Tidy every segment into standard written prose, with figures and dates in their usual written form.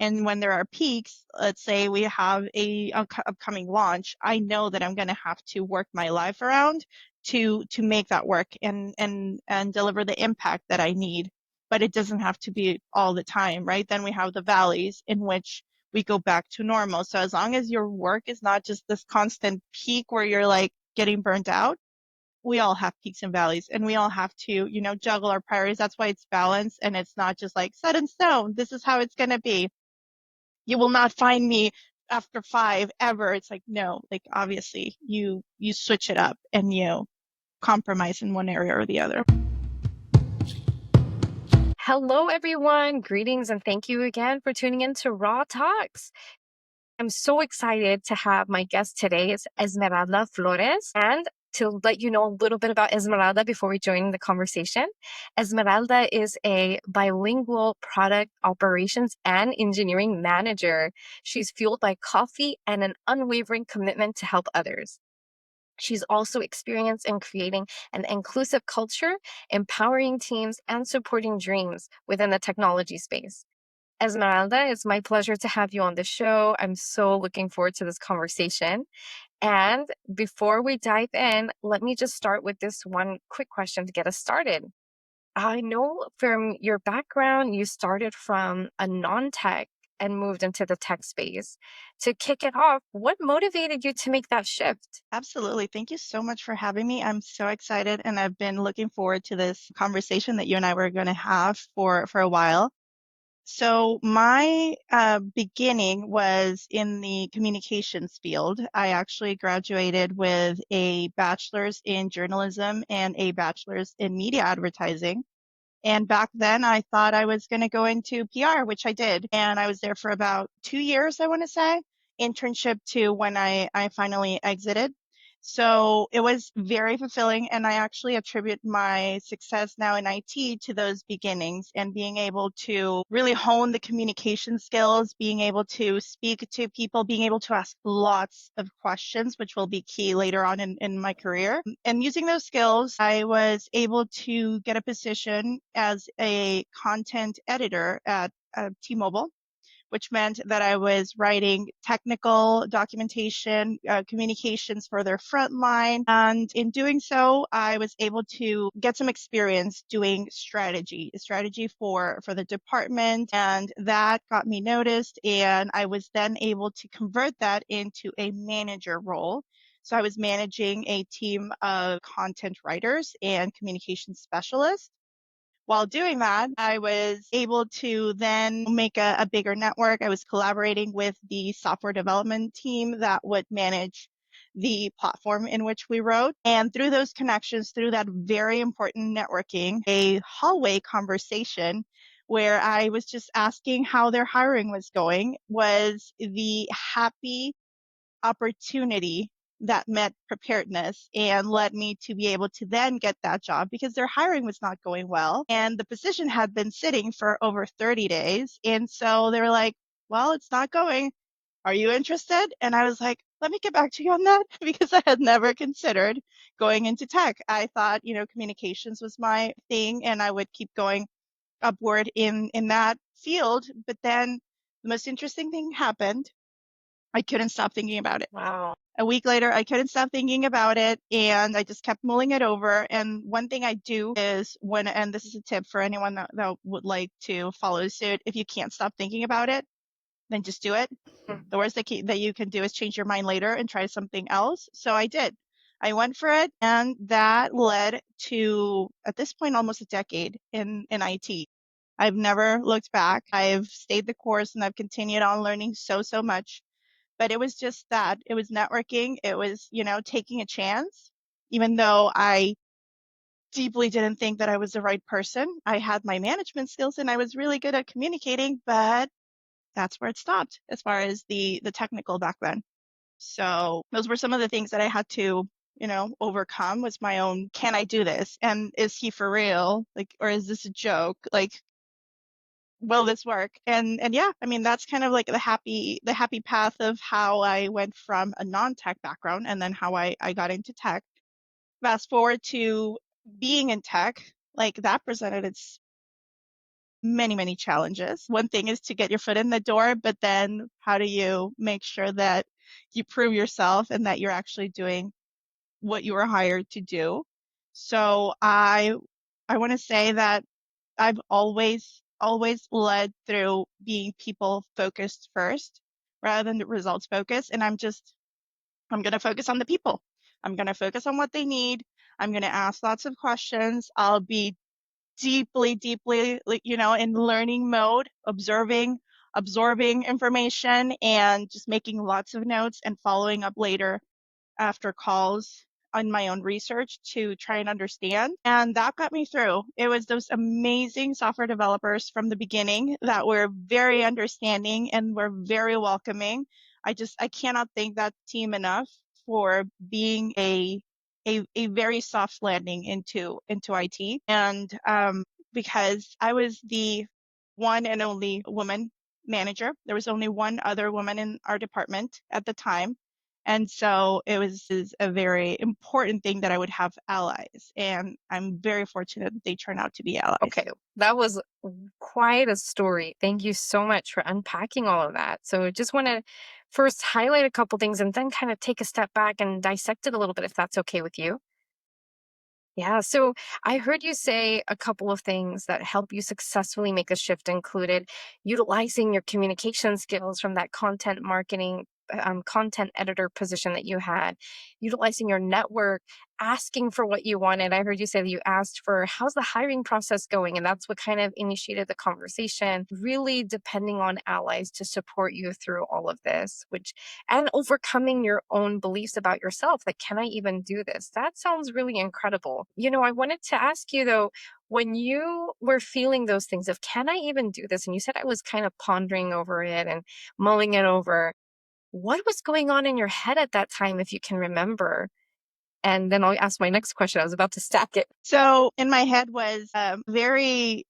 And when there are peaks, let's say we have a upcoming launch, I know that I'm going to have to work my life around to make that work and deliver the impact that I need. But it doesn't have to be all the time, right? Then we have the valleys in which we go back to normal. So as long as your work is not just this constant peak where you're like getting burnt out, we all have peaks and valleys and we all have to, juggle our priorities. That's why it's balanced and it's not just like set in stone. This is how it's going to be. You will not find me after 5 ever. It's like, no, like obviously you switch it up and you compromise in one area or the other. Hello, everyone. Greetings and thank you again for tuning in to RAA Talks. I'm so excited to have my guest today is Esmeralda Flores. And to let you know a little bit about Esmeralda before we join the conversation, Esmeralda is a bilingual product operations and engineering manager. She's fueled by coffee and an unwavering commitment to help others. She's also experienced in creating an inclusive culture, empowering teams, and supporting dreams within the technology space. Esmeralda, it's my pleasure to have you on the show. I'm so looking forward to this conversation. And before we dive in, let me just start with this one quick question to get us started. I know from your background, you started from a non-tech and moved into the tech space. To kick it off, what motivated you to make that shift? Absolutely. Thank you so much for having me. I'm so excited and I've been looking forward to this conversation that you and I were going to have for a while. So my beginning was in the communications field. I actually graduated with a bachelor's in journalism and a bachelor's in media advertising. And back then I thought I was going to go into PR, which I did. And I was there for about 2 years, I want to say, internship to when I finally exited. So it was very fulfilling. And I actually attribute my success now in IT to those beginnings and being able to really hone the communication skills, being able to speak to people, being able to ask lots of questions, which will be key later on in my career. And using those skills, I was able to get a position as a content editor at T-Mobile, which meant that I was writing technical documentation, communications for their frontline. And in doing so, I was able to get some experience doing strategy for the department. And that got me noticed. And I was then able to convert that into a manager role. So I was managing a team of content writers and communication specialists. While doing that, I was able to then make a bigger network. I was collaborating with the software development team that would manage the platform in which we wrote. And through those connections, through that very important networking, a hallway conversation where I was just asking how their hiring was going was the happy opportunity that met preparedness and led me to be able to then get that job because their hiring was not going well and the position had been sitting for over 30 days. And so they were like, well, it's not going. Are you interested? And I was like, let me get back to you on that because I had never considered going into tech. I thought, communications was my thing and I would keep going upward in that field. But then the most interesting thing happened. I couldn't stop thinking about it. Wow. A week later, I couldn't stop thinking about it and I just kept mulling it over. And one thing I do is and this is a tip for anyone that would like to follow suit, if you can't stop thinking about it, then just do it. The worst that you can do is change your mind later and try something else. So I did. I went for it and that led to, at this point, almost a decade in IT. I've never looked back. I've stayed the course and I've continued on learning so much. But it was just that. It was networking. It was, taking a chance. Even though I deeply didn't think that I was the right person. I had my management skills and I was really good at communicating, but that's where it stopped as far as the technical back then. So those were some of the things that I had to, overcome was my own, can I do this? And is he for real? Like, or is this a joke? Like, will this work? And yeah, I mean that's kind of like the happy path of how I went from a non-tech background and then how I got into tech. Fast forward to being in tech, like that presented many, many challenges. One thing is to get your foot in the door, but then how do you make sure that you prove yourself and that you're actually doing what you were hired to do? So I want to say that I've always led through being people focused first rather than the results focused. And I'm going to focus on the people. I'm going to focus on what they need. I'm going to ask lots of questions. I'll be deeply, like, in learning mode, absorbing information and just making lots of notes and following up later after calls on my own research to try and understand. And that got me through. It was those amazing software developers from the beginning that were very understanding and were very welcoming. I cannot thank that team enough for being a very soft landing into IT. And because I was the one and only woman manager, there was only one other woman in our department at the time. And so it was is a very important thing that I would have allies. And I'm very fortunate that they turn out to be allies. Okay, that was quite a story. Thank you so much for unpacking all of that. So, just want to first highlight a couple things and then kind of take a step back and dissect it a little bit, if that's okay with you. Yeah, so I heard you say a couple of things that help you successfully make a shift included utilizing your communication skills from that content marketing, content editor position that you had, utilizing your network, asking for what you wanted. I heard you say that you asked for how's the hiring process going, and that's what kind of initiated the conversation. Really depending on allies to support you through all of this, which and overcoming your own beliefs about yourself. Like, can I even do this? That sounds really incredible. I wanted to ask you though, when you were feeling those things of, can I even do this? And you said I was kind of pondering over it and mulling it over. What was going on in your head at that time, if you can remember? And then I'll ask my next question. I was about to stack it. So in my head was a very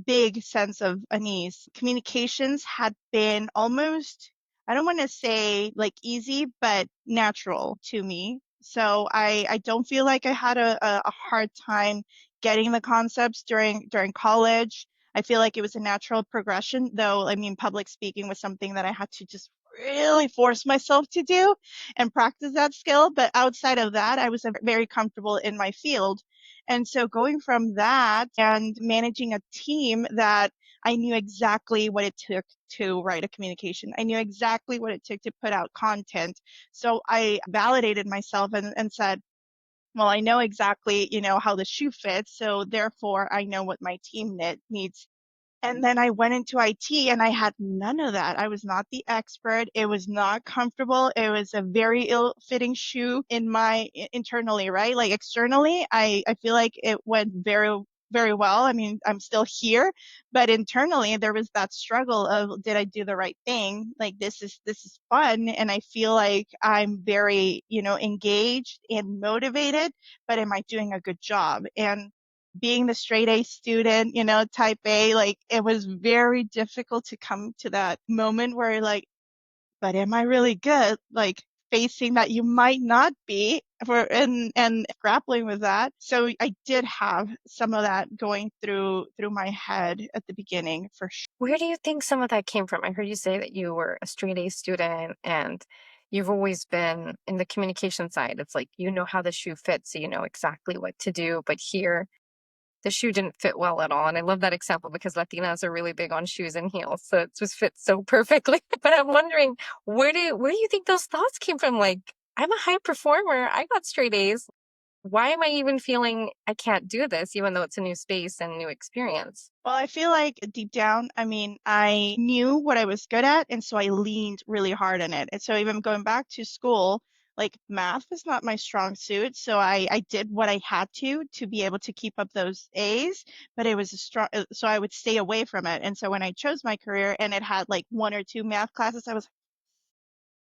big sense of unease. Communications had been almost, I don't want to say like easy, but natural to me. So I don't feel like I had a hard time getting the concepts during college. I feel like it was a natural progression, though. I mean, public speaking was something that I had to just really force myself to do and practice that skill. But outside of that, I was very comfortable in my field. And so going from that and managing a team that I knew exactly what it took to write a communication. I knew exactly what it took to put out content. So I validated myself and said, well, I know exactly, how the shoe fits. So therefore I know what my team needs. And then I went into IT and I had none of that. I was not the expert. It was not comfortable. It was a very ill-fitting shoe internally, right? Like externally, I feel like it went very, very well. I mean, I'm still here, but internally there was that struggle of, did I do the right thing? Like this is fun. And I feel like I'm very, engaged and motivated, but am I doing a good job? And being the straight A student, type A, like it was very difficult to come to that moment where you're like, but am I really good? Like facing that you might not be and grappling with that. So I did have some of that going through my head at the beginning for sure. Where do you think some of that came from? I heard you say that you were a straight A student and you've always been in the communication side. It's like you know how the shoe fits, so you know exactly what to do. But here, the shoe didn't fit well at all. And I love that example because Latinas are really big on shoes and heels. So it just fits so perfectly. But I'm wondering, where do you think those thoughts came from? Like, I'm a high performer. I got straight A's. Why am I even feeling I can't do this, even though it's a new space and new experience? Well, I feel like deep down, I mean, I knew what I was good at, and so I leaned really hard on it. And so even going back to school, like math was not my strong suit, so I did what I had to be able to keep up those A's, but it was a strong, so I would stay away from it. And so when I chose my career and it had like one or two math classes, I was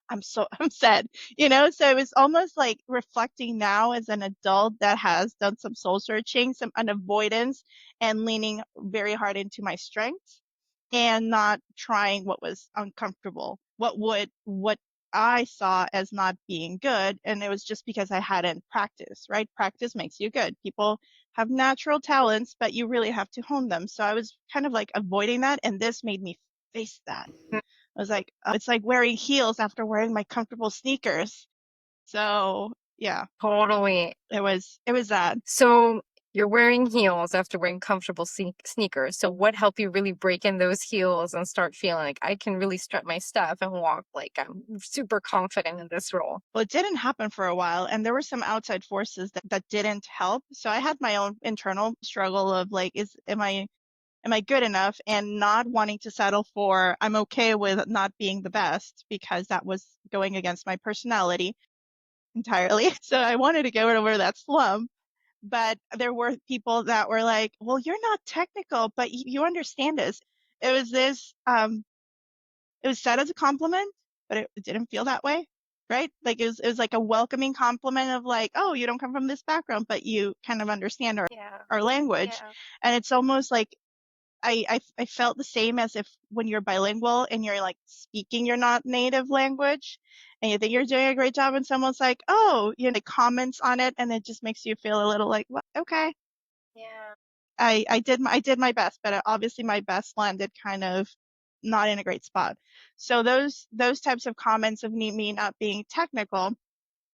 I'm sad, So it was almost like reflecting now as an adult that has done some soul searching, some unavoidance, and leaning very hard into my strengths and not trying what was uncomfortable, what I saw as not being good. And it was just because I hadn't practiced, right? Practice makes you good. People have natural talents, but you really have to hone them. So I was kind of like avoiding that, and this made me face that. Mm, I was like, it's like wearing heels after wearing my comfortable sneakers. So yeah, totally. it was that. So you're wearing heels after wearing comfortable sneakers. So what helped you really break in those heels and start feeling like I can really strut my stuff and walk like I'm super confident in this role? Well, it didn't happen for a while, and there were some outside forces that didn't help. So I had my own internal struggle of like, am I good enough, and not wanting to settle for I'm okay with not being the best because that was going against my personality entirely. So I wanted to get over that slump. But there were people that were like, well, you're not technical, but you understand this. It was this, it was said as a compliment, but it didn't feel that way, right? Like it was like a welcoming compliment of like, oh, you don't come from this background, but you kind of understand Yeah. our language. Yeah. And it's almost like I felt the same as if when you're bilingual and you're like speaking your not native language and you think you're doing a great job and someone's like, oh, like comments on it and it just makes you feel a little like, well, okay. Yeah. I did my best, but obviously my best landed kind of not in a great spot. So those types of comments of me not being technical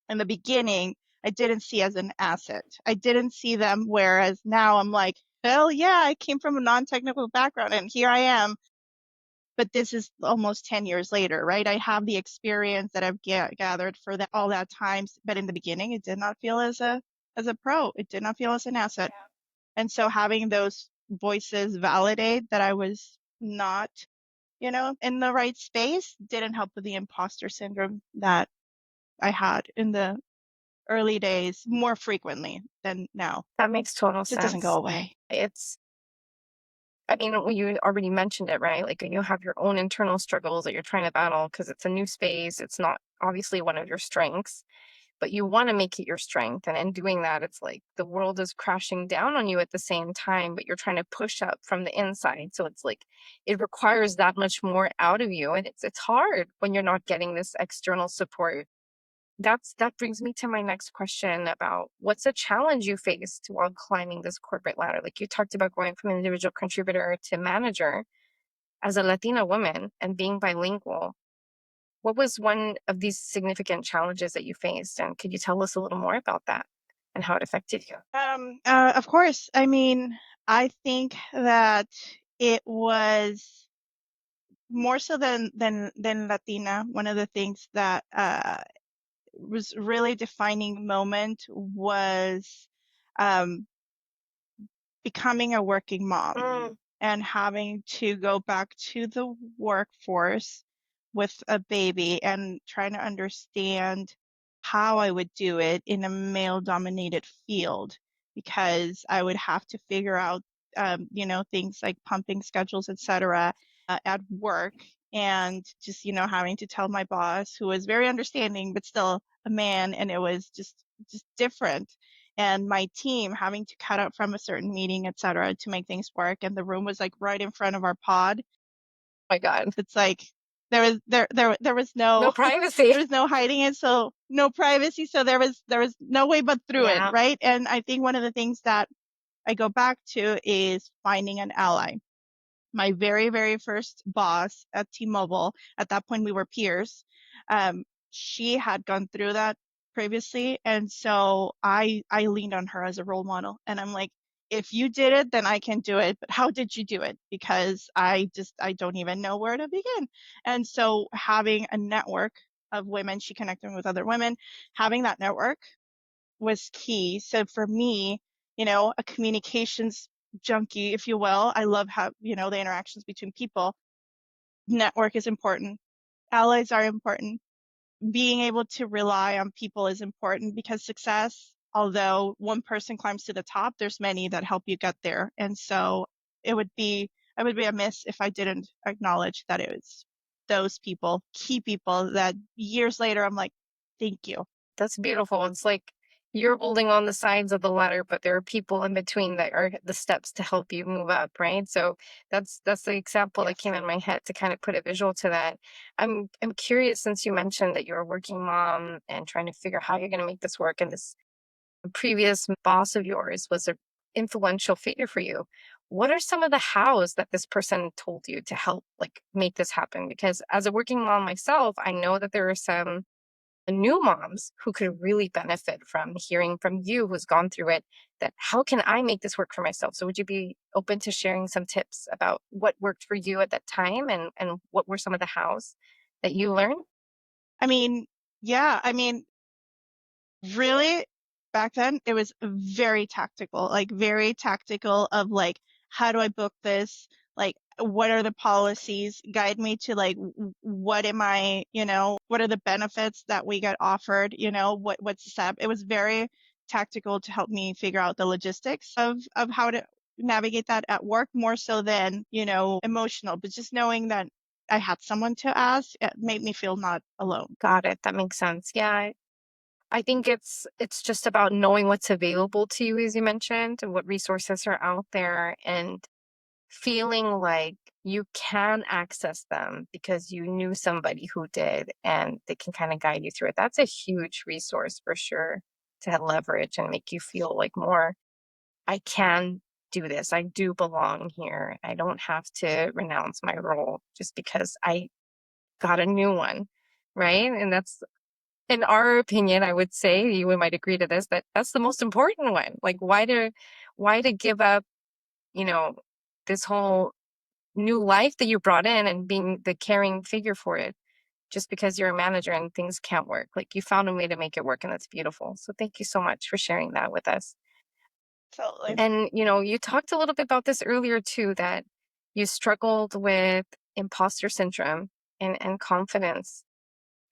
in the beginning, I didn't see as an asset. I didn't see them, whereas now I'm like, hell yeah, I came from a non-technical background and here I am. But this is almost 10 years later, right? I have the experience that I've gathered for all that time. But in the beginning, it did not feel as a pro. It did not feel as an asset. Yeah. And so having those voices validate that I was not, in the right space didn't help with the imposter syndrome that I had in the early days more frequently than now. That makes total Just doesn't go sense. away. It's I mean, well, you already mentioned it, right? Like you have your own internal struggles that you're trying to battle because it's a new space. It's not obviously one of your strengths, but you want to make it your strength. And in doing that, it's like the world is crashing down on you at the same time, but you're trying to push up from the inside. So it's like it requires that much more out of you. And it's hard when you're not getting this external support. That brings me to my next question about what's a challenge you faced while climbing this corporate ladder? Like you talked about going from individual contributor to manager as a Latina woman and being bilingual. What was one of these significant challenges that you faced? And could you tell us a little more about that and how it affected you? Of course. I mean, I think that it was more so than Latina. One of the things that was really defining moment was um, becoming a working mom Mm, and having to go back to the workforce with a baby and trying to understand how I would do it in a male dominated field because I would have to figure out things like pumping schedules, etc., at work and just having to tell my boss who was very understanding but still a man, and it was just different, and my team having to cut out from a certain meeting, etc., to make things work. And the room was like right in front of our pod. my God. It's like there was No no privacy. there was no hiding it, so no privacy. So there was no way but through it, Yeah. right? And I think one of the things that I go back to is finding an ally. My very, very first boss at T-Mobile, at that point we were peers. She had gone through that previously, and so I leaned on her as a role model. And I'm like, if you did it, then I can do it. But how did you do it? Because I don't even know where to begin. And so having a network of women, she connected me with other women, having that network was key. So for me, a communications junkie, if you will, I love how, the interactions between people. Network is important. Allies are important. Being able to rely on people is important because success, although one person climbs to the top, there's many that help you get there. And so it would be, I would be amiss if I didn't acknowledge that it was those people, key people that years later I'm like, thank you. That's beautiful. It's like you're holding on the sides of the ladder, but there are people in between that are the steps to help you move up, right? So that's the example that came Yes. in my head to kind of put a visual to that. I'm curious since you mentioned that you're a working mom and trying to figure how you're going to make this work, and this previous boss of yours was a influential figure for you. What are some of the hows that this person told you to help like make this happen? Because as a working mom myself, I know that there are some new moms who could really benefit from hearing from you who's gone through it, that how can I make this work for myself? So would you be open to sharing some tips about what worked for you at that time, and what were some of the hows that you learned? I mean, yeah, I mean, really, back then it was very tactical of like, how do I book this? Like, what are the policies? Guide me to like, what am I, what are the benefits that we get offered? What's the step? It was very tactical to help me figure out the logistics of how to navigate that at work more so than, emotional. But just knowing that I had someone to ask, it made me feel not alone. Got it. That makes sense. Yeah. I think it's just about knowing what's available to you, as you mentioned, and what resources are out there, and feeling like you can access them because you knew somebody who did and they can kind of guide you through it. That's a huge resource for sure to leverage and make you feel like more, I can do this. I do belong here. I don't have to renounce my role just because I got a new one. Right. And that's, in our opinion, I would say you might agree to this, that that's the most important one. Like, why to give up, you know, this whole new life that you brought in and being the caring figure for it just because you're a manager and things can't work. Like, you found a way to make it work, and that's beautiful. So thank you so much for sharing that with us. Totally. And you talked a little bit about this earlier too, that you struggled with imposter syndrome and confidence.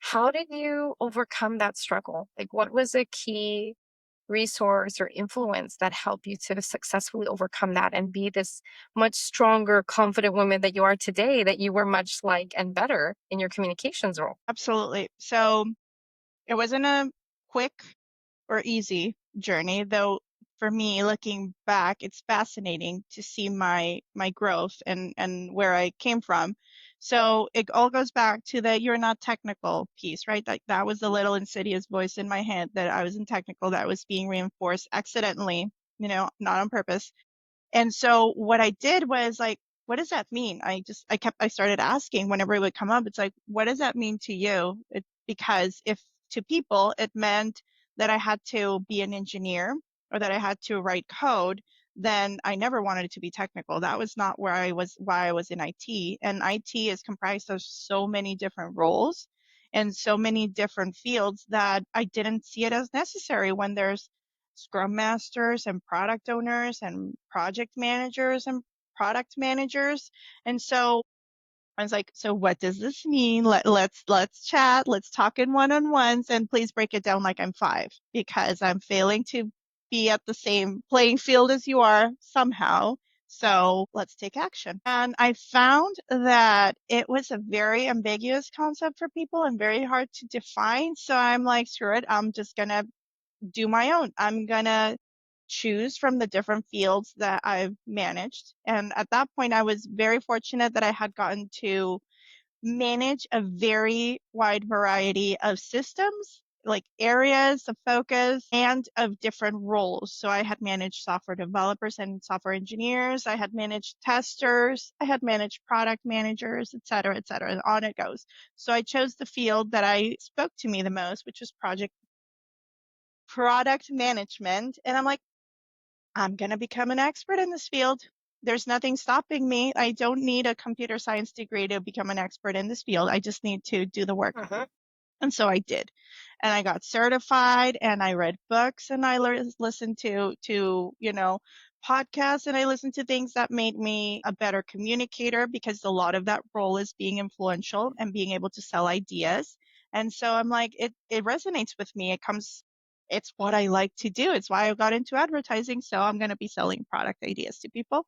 How did you overcome that struggle? Like, what was a key resource or influence that helped you to successfully overcome that and be this much stronger, confident woman that you are today, that you were much like and better in your communications role? Absolutely. So it wasn't a quick or easy journey, though for me, looking back, it's fascinating to see my growth and where I came from. So it all goes back to the you're not technical piece, right? That was the little insidious voice in my head that I wasn't technical, that was being reinforced accidentally, not on purpose. And so what I did was like, what does that mean? I started asking whenever it would come up. It's like, what does that mean to you? Because if to people it meant that I had to be an engineer or that I had to write code, then I never wanted it to be technical. That was not why I was in IT. And IT is comprised of so many different roles and so many different fields that I didn't see it as necessary when there's scrum masters and product owners and project managers and product managers. And so I was like, so what does this mean? Let's chat, let's talk in one-on-ones, and please break it down like I'm five, because I'm failing to be at the same playing field as you are somehow. So let's take action. And I found that it was a very ambiguous concept for people and very hard to define. So I'm like, screw it, I'm just gonna do my own. I'm gonna choose from the different fields that I've managed. And at that point, I was very fortunate that I had gotten to manage a very wide variety of systems, like areas of focus and of different roles. So I had managed software developers and software engineers. I had managed testers. I had managed product managers, et cetera, et cetera. And on it goes. So I chose the field that I spoke to me the most, which was product management. And I'm like, I'm going to become an expert in this field. There's nothing stopping me. I don't need a computer science degree to become an expert in this field. I just need to do the work. Uh-huh. And so I did. And I got certified and I read books and I listened to podcasts, and I listened to things that made me a better communicator, because a lot of that role is being influential and being able to sell ideas. And so I'm like, it resonates with me. It's what I like to do. It's why I got into advertising. So I'm going to be selling product ideas to people.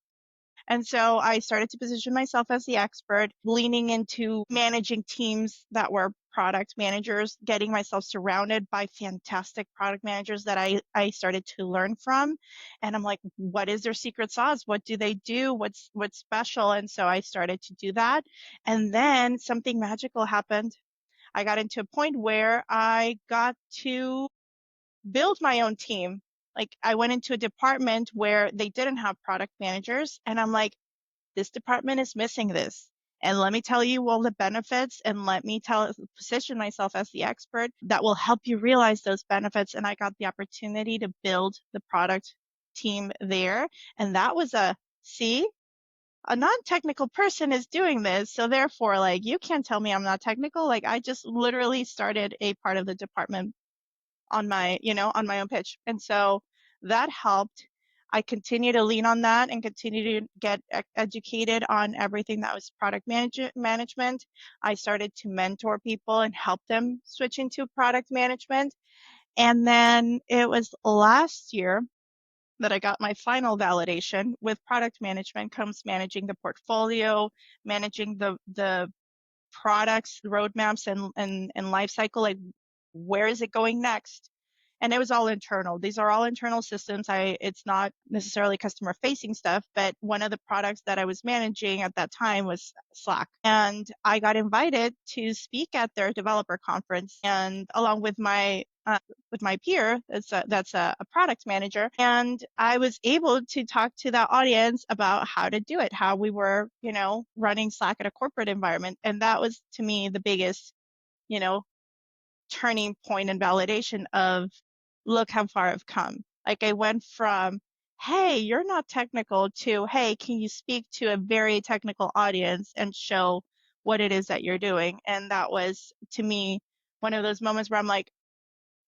And so I started to position myself as the expert, leaning into managing teams that were product managers, getting myself surrounded by fantastic product managers that I started to learn from. And I'm like, what is their secret sauce? What do they do? What's special? And so I started to do that. And then something magical happened. I got into a point where I got to build my own team. Like I went into a department where they didn't have product managers, and I'm like, this department is missing this. And let me tell you all the benefits, and let me position myself as the expert that will help you realize those benefits. And I got the opportunity to build the product team there. And that was see, a non-technical person is doing this. So therefore, like, you can't tell me I'm not technical. Like, I just literally started a part of the department on my, on my own pitch. And so that helped. I continue to lean on that and continue to get educated on everything that was product management. I started to mentor people and help them switch into product management. And then it was last year that I got my final validation. With product management comes managing the portfolio, managing the products, roadmaps, and life cycle. Like, where is it going next? And it was all internal. These are all internal systems. It's not necessarily customer facing stuff, but one of the products that I was managing at that time was Slack. And I got invited to speak at their developer conference, and along with my peer that's a product manager, and I was able to talk to that audience about how to do it, how we were, running Slack at a corporate environment. And that was, to me, the biggest, you know, turning point and validation of, look how far I've come. Like, I went from, hey, you're not technical, to, hey, can you speak to a very technical audience and show what it is that you're doing? And that was, to me, one of those moments where I'm like,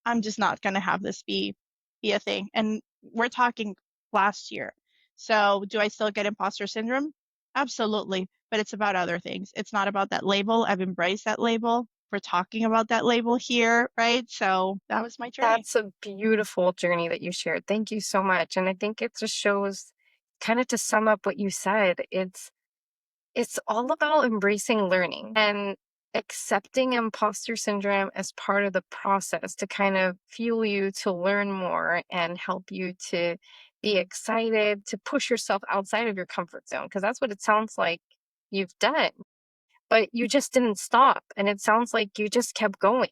I'm just not going to have this be a thing. And we're talking last year. So do I still get imposter syndrome? Absolutely. But it's about other things. It's not about that label. I've embraced that label. We're talking about that label here, right? So that was my journey. That's a beautiful journey that you shared. Thank you so much. And I think it just shows, kind of to sum up what you said, it's all about embracing learning and accepting imposter syndrome as part of the process to kind of fuel you to learn more and help you to be excited to push yourself outside of your comfort zone. Because that's what it sounds like you've done, but you just didn't stop. And it sounds like you just kept going.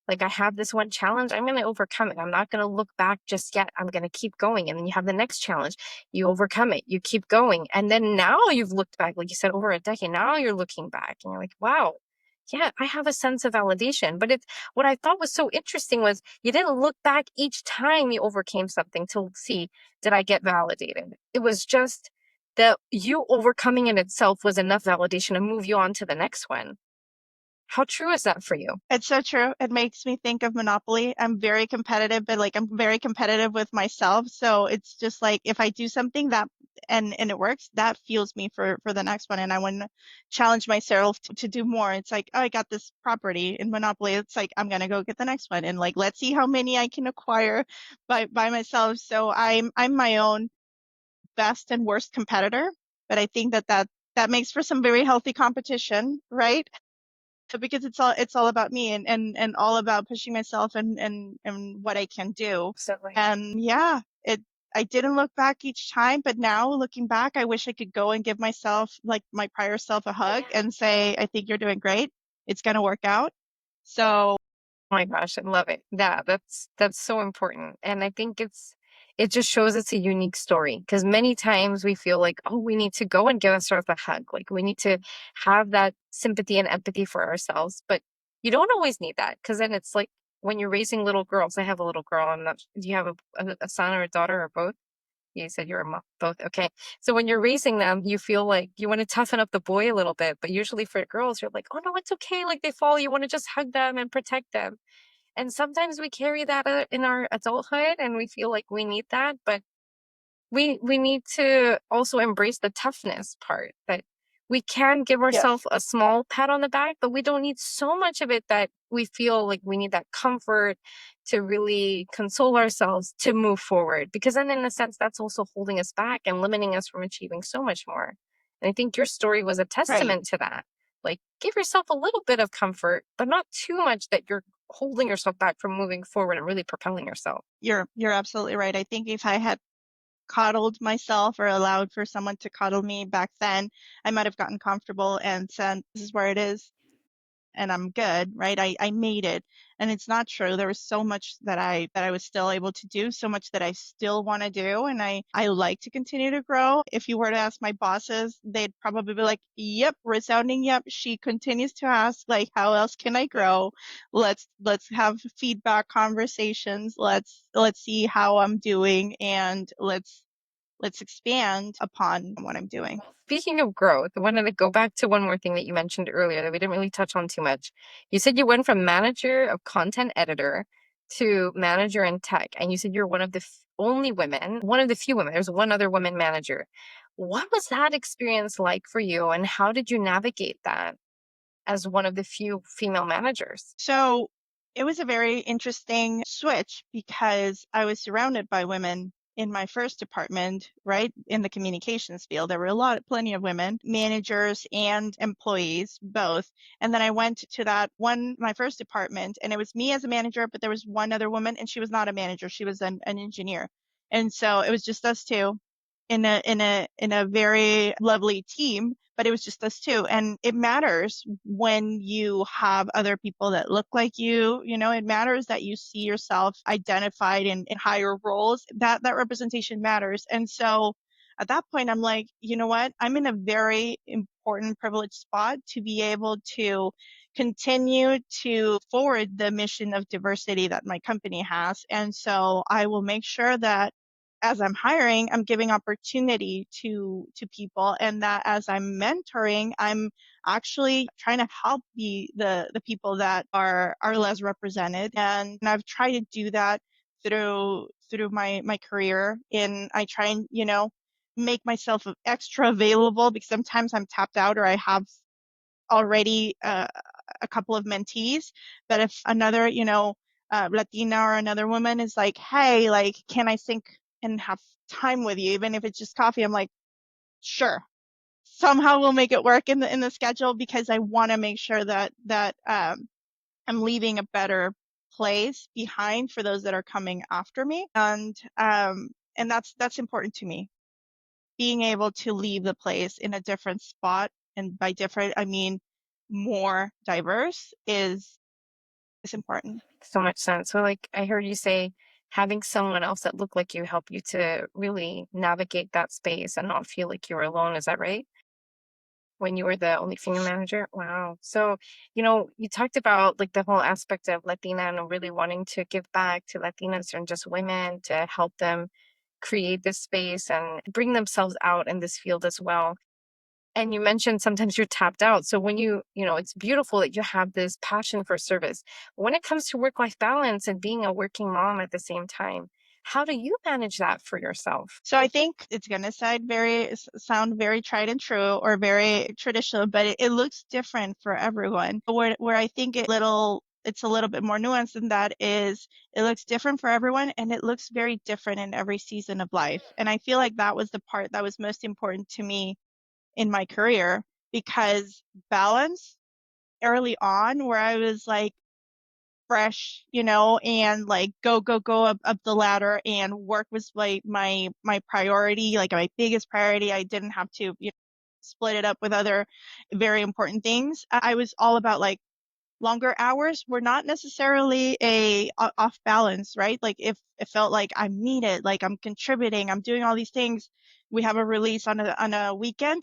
Like, I have this one challenge, I'm going to overcome it. I'm not going to look back just yet. I'm going to keep going. And then you have the next challenge, you overcome it, you keep going. And then now you've looked back, like you said, over a decade. Now you're looking back and you're like, wow, yeah, I have a sense of validation. But it's what I thought was so interesting was you didn't look back each time you overcame something to see, did I get validated? It was just that you overcoming in itself was enough validation to move you on to the next one. How true is that for you? It's so true. It makes me think of Monopoly. I'm very competitive, but like, I'm very competitive with myself. So it's just like, if I do something that and it works, that fuels me for the next one. And I want to challenge myself to do more. It's like, oh, I got this property in Monopoly. It's like, I'm gonna go get the next one, and like, let's see how many I can acquire by myself. So I'm my own best and worst competitor, but I think that makes for some very healthy competition, right? Because it's all about me, and all about pushing myself and what I can do. Absolutely. And yeah, I didn't look back each time, but now looking back, I wish I could go and give myself, like my prior self, a hug and say, I think you're doing great. It's gonna work out. So Oh my gosh, I love it. Yeah, that's so important. And I think it just shows it's a unique story because many times we feel like, oh, we need to go and give ourselves a hug. Like, we need to have that sympathy and empathy for ourselves. But you don't always need that because then it's like when you're raising little girls. I have a little girl. I'm not, do you have a son or a daughter or both? You said you're a mom, both. Okay. So when you're raising them, you feel like you want to toughen up the boy a little bit. But usually for girls, you're like, oh no, it's okay. Like, they fall. You want to just hug them and protect them. And sometimes we carry that in our adulthood and we feel like we need that, but we need to also embrace the toughness part, that we can give yes, ourselves a small pat on the back, but we don't need so much of it that we feel like we need that comfort to really console ourselves to move forward. Because then, in a sense, that's also holding us back and limiting us from achieving so much more. And I think your story was a right. testament to that. Like, give yourself a little bit of comfort, but not too much that you're holding yourself back from moving forward and really propelling yourself. You're absolutely right. I think if I had coddled myself or allowed for someone to coddle me back then, I might have gotten comfortable and said, this is where it is. and I'm good, right? I made it. And it's not true. There was so much that I was still able to do, so much that I still want to do, and I like to continue to grow. If you were to ask my bosses, they'd probably be like, "Yep, resounding yep." She continues to ask like, "How else can I grow? Let's have feedback conversations. Let's see how I'm doing, and let's expand upon what I'm doing." Speaking of growth, I wanted to go back to one more thing that you mentioned earlier that we didn't really touch on too much. You said you went from manager of content editor to manager in tech, and you said you're one of the only women, one of the few women. There's one other woman manager. What was that experience like for you, and how did you navigate that as one of the few female managers? So it was a very interesting switch because I was surrounded by women in my first department, right? In the communications field. There were plenty of women, managers and employees, both. And then I went to that one, my first department, and it was me as a manager, but there was one other woman and she was not a manager. She was an engineer. And so it was just us two in a very lovely team, but it was just us two. And it matters when you have other people that look like you know, it matters that you see yourself identified in higher roles. That representation matters. And so at that point, I'm like, you know what? I'm in a very important privileged spot to be able to continue to forward the mission of diversity that my company has. And so I will make sure that as I'm hiring, I'm giving opportunity to people, and that as I'm mentoring, I'm actually trying to help the people that are less represented. And I've tried to do that through my career. And I try and, you know, make myself extra available because sometimes I'm tapped out or I have already a couple of mentees. But if another, you know, Latina or another woman is like, hey, like, can I sync and have time with you, even if it's just coffee? I'm like, sure. Somehow we'll make it work in the schedule because I want to make sure that I'm leaving a better place behind for those that are coming after me, and that's important to me. Being able to leave the place in a different spot, and by different I mean more diverse, is important. So much sense. So, like, I heard you say having someone else that looked like you help you to really navigate that space and not feel like you're alone. Is that right? When you were the only female manager? Wow. So, you talked about like the whole aspect of Latina and really wanting to give back to Latinas and just women to help them create this space and bring themselves out in this field as well. And you mentioned sometimes you're tapped out. So when it's beautiful that you have this passion for service. When it comes to work-life balance and being a working mom at the same time, how do you manage that for yourself? So I think it's gonna sound very tried and true or very traditional, but it looks different for everyone. Where I think it's a little bit more nuanced than that is it looks different for everyone and it looks very different in every season of life. And I feel like that was the part that was most important to me in my career, because balance early on where I was like fresh, you know, and like go up the ladder, and work was like my priority, like my biggest priority. I didn't have to, you know, split it up with other very important things. I was all about like longer hours were not necessarily off balance, right? Like if it felt like I'm needed, like I'm contributing, I'm doing all these things. We have a release on a weekend,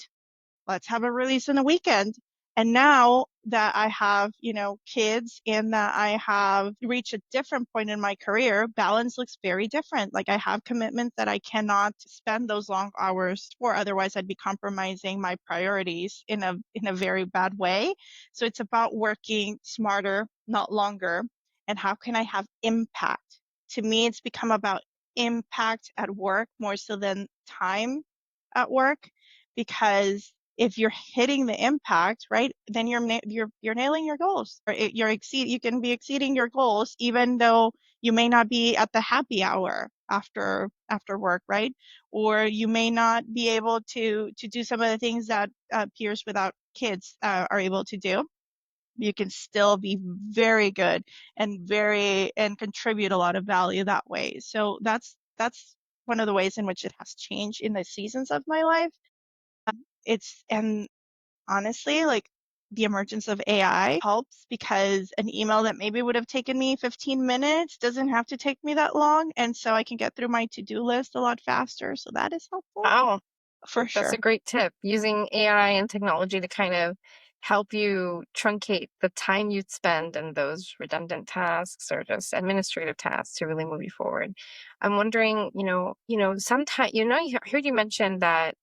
let's have a release in the weekend. And now that I have, you know, kids and that I have reached a different point in my career, balance looks very different. Like I have commitments that I cannot spend those long hours for, otherwise I'd be compromising my priorities in a very bad way. So it's about working smarter, not longer. And how can I have impact? To me, it's become about impact at work more so than time at work, because if you're hitting the impact, right, then you're nailing your goals. Or you can be exceeding your goals even though you may not be at the happy hour after work, right? Or you may not be able to do some of the things that peers without kids are able to do. You can still be very good and contribute a lot of value that way. So that's one of the ways in which it has changed in the seasons of my life. It's and honestly, like the emergence of AI helps because an email that maybe would have taken me 15 minutes doesn't have to take me that long. And so I can get through my to-do list a lot faster. So that is helpful Wow. for That's a sure. great tip. Using AI and technology to kind of help you truncate the time you'd spend in those redundant tasks or just administrative tasks to really move you forward. I'm wondering, sometimes, I heard you mention that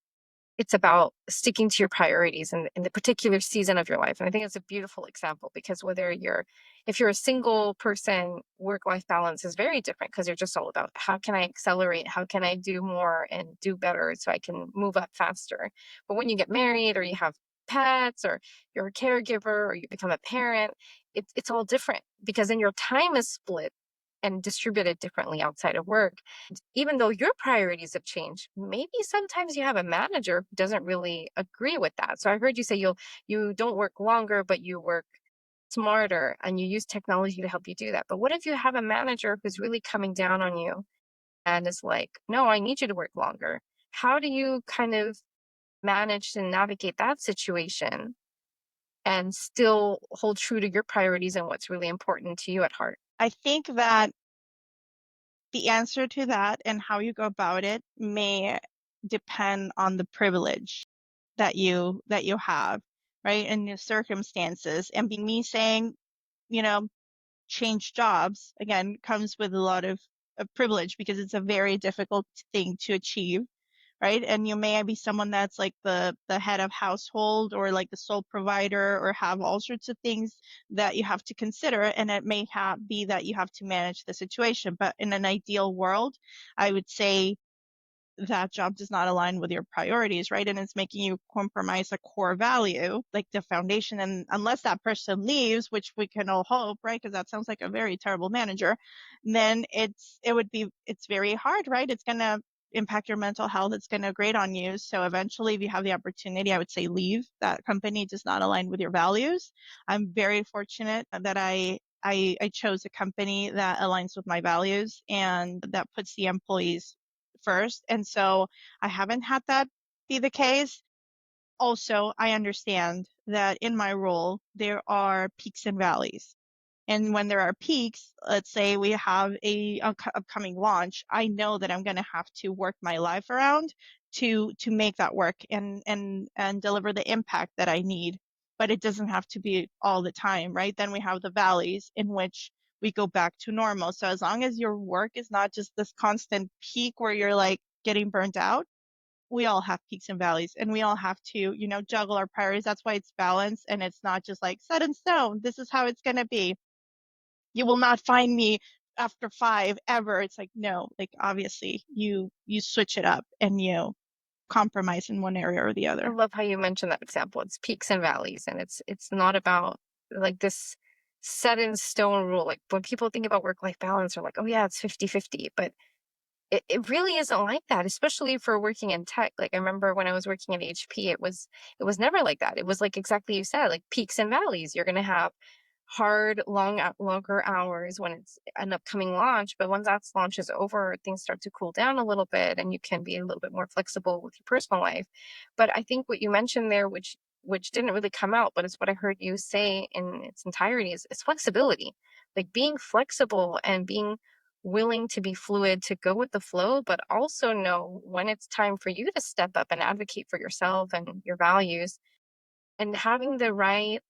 it's about sticking to your priorities in the particular season of your life. And I think it's a beautiful example because if you're a single person, work life balance is very different because you're just all about how can I accelerate? How can I do more and do better so I can move up faster? But when you get married or you have pets or you're a caregiver or you become a parent, it's all different because then your time is split and distributed differently outside of work. Even though your priorities have changed, maybe sometimes you have a manager who doesn't really agree with that. So I heard you say you don't work longer, but you work smarter and you use technology to help you do that. But what if you have a manager who's really coming down on you and is like, no, I need you to work longer? How do you kind of manage to navigate that situation and still hold true to your priorities and what's really important to you at heart? I think that the answer to that and how you go about it may depend on the privilege that you have, right? And your circumstances. And me saying, you know, change jobs again comes with a lot of privilege because it's a very difficult thing to achieve, right? And you may be someone that's like the head of household or like the sole provider or have all sorts of things that you have to consider, and it may be that you have to manage the situation. But in an ideal world, I would say that job does not align with your priorities, right? And it's making you compromise a core value, like the foundation. And unless that person leaves, which we can all hope, right? Because that sounds like a very terrible manager, then it's very hard, right? It's gonna impact your mental health. It's gonna grate on you. So eventually, if you have the opportunity, I would say leave. That company does not align with your values. I'm very fortunate that I chose a company that aligns with my values and that puts the employees first. And so I haven't had that be the case. Also, I understand that in my role, there are peaks and valleys. And when there are peaks, let's say we have a upcoming launch, I know that I'm going to have to work my life around to make that work and deliver the impact that I need. But it doesn't have to be all the time, right? Then we have the valleys in which we go back to normal. So as long as your work is not just this constant peak where you're like getting burnt out, we all have peaks and valleys and we all have to, juggle our priorities. That's why it's balanced and it's not just like set in stone. This is how it's going to be. You will not find me after 5 ever. It's like, no, like obviously you switch it up and you compromise in one area or the I other. love how you mentioned that example. It's peaks and valleys, and it's not about like this set in stone rule. Like when people think about work life balance, they're like, oh yeah, it's 50-50. But it really isn't like that, especially for working in tech. Like I remember when I was working at HP, it was never like that. It was like exactly you said, like peaks and valleys. You're gonna have longer hours when it's an upcoming launch, but once that launch is over, things start to cool down a little bit, and you can be a little bit more flexible with your personal life. But I think what you mentioned there, which didn't really come out, but it's what I heard you say in its entirety, is flexibility. Like being flexible and being willing to be fluid, to go with the flow, but also know when it's time for you to step up and advocate for yourself and your values, and having the right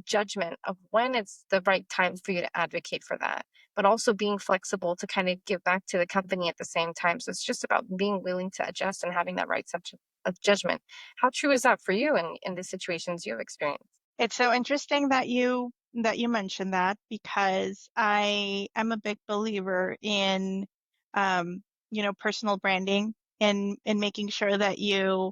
judgment of when it's the right time for you to advocate for that, but also being flexible to kind of give back to the company at the same time. So it's just about being willing to adjust and having that right sense of judgment. How true is that for you in the situations you have experienced? It's so interesting that you mentioned that because I am a big believer in personal branding and in making sure that you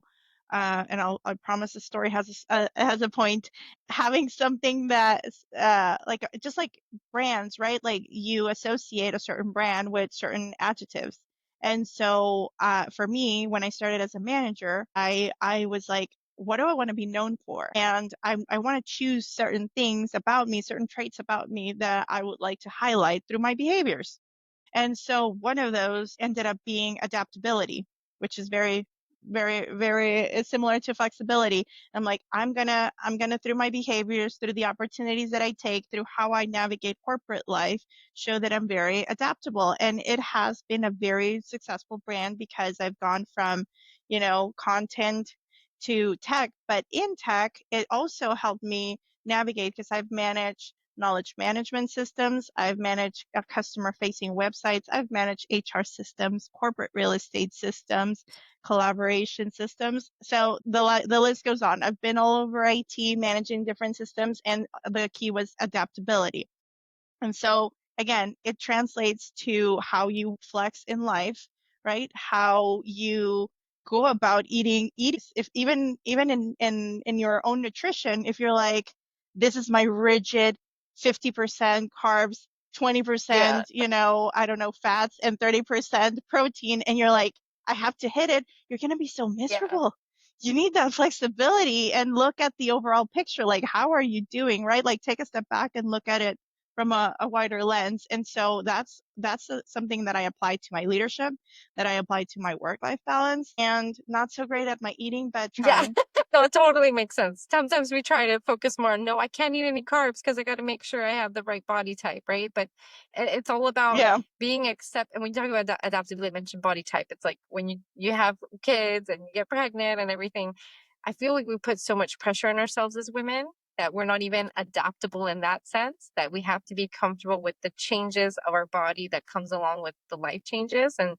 and I promise the story has a point, having something that's like just like brands, right? Like you associate a certain brand with certain adjectives. And so for me, when I started as a manager, I was like, what do I want to be known for? And I want to choose certain things about me, certain traits about me that I would like to highlight through my behaviors. And so one of those ended up being adaptability, which is very very similar to flexibility. I'm like, I'm gonna through my behaviors, through the opportunities that I take, through how I navigate corporate life, show that I'm very adaptable. And it has been a very successful brand because I've gone from, content to tech, but in tech, it also helped me navigate because I've managed knowledge management systems, I've managed customer facing websites, I've managed HR systems, corporate real estate systems, collaboration systems. So the list goes on. I've been all over IT managing different systems, and the key was adaptability. And so again, it translates to how you flex in life, right? How you go about eating. If even in your own nutrition, if you're like, this is my rigid 50% carbs, Yeah. 20%, I don't know, fats and 30% protein, and you're like, I have to hit it, you're gonna be so Yeah. miserable. You need that flexibility and look at the overall picture. Like, how are you doing, right? Like, take a step back and look at it from a wider lens. And so that's something that I apply to my leadership, that I apply to my work-life balance, and not so great at my eating, but Yeah. trying. No, it totally makes sense. Sometimes we try to focus more on, no, I can't eat any carbs because I got to make sure I have the right body type, right? But it's all about Yeah, being accept. And when you talk about adaptability, I mentioned body type. It's like when you have kids and you get pregnant and everything. I feel like we put so much pressure on ourselves as women that we're not even adaptable in that sense. That we have to be comfortable with the changes of our body that comes along with the life changes, and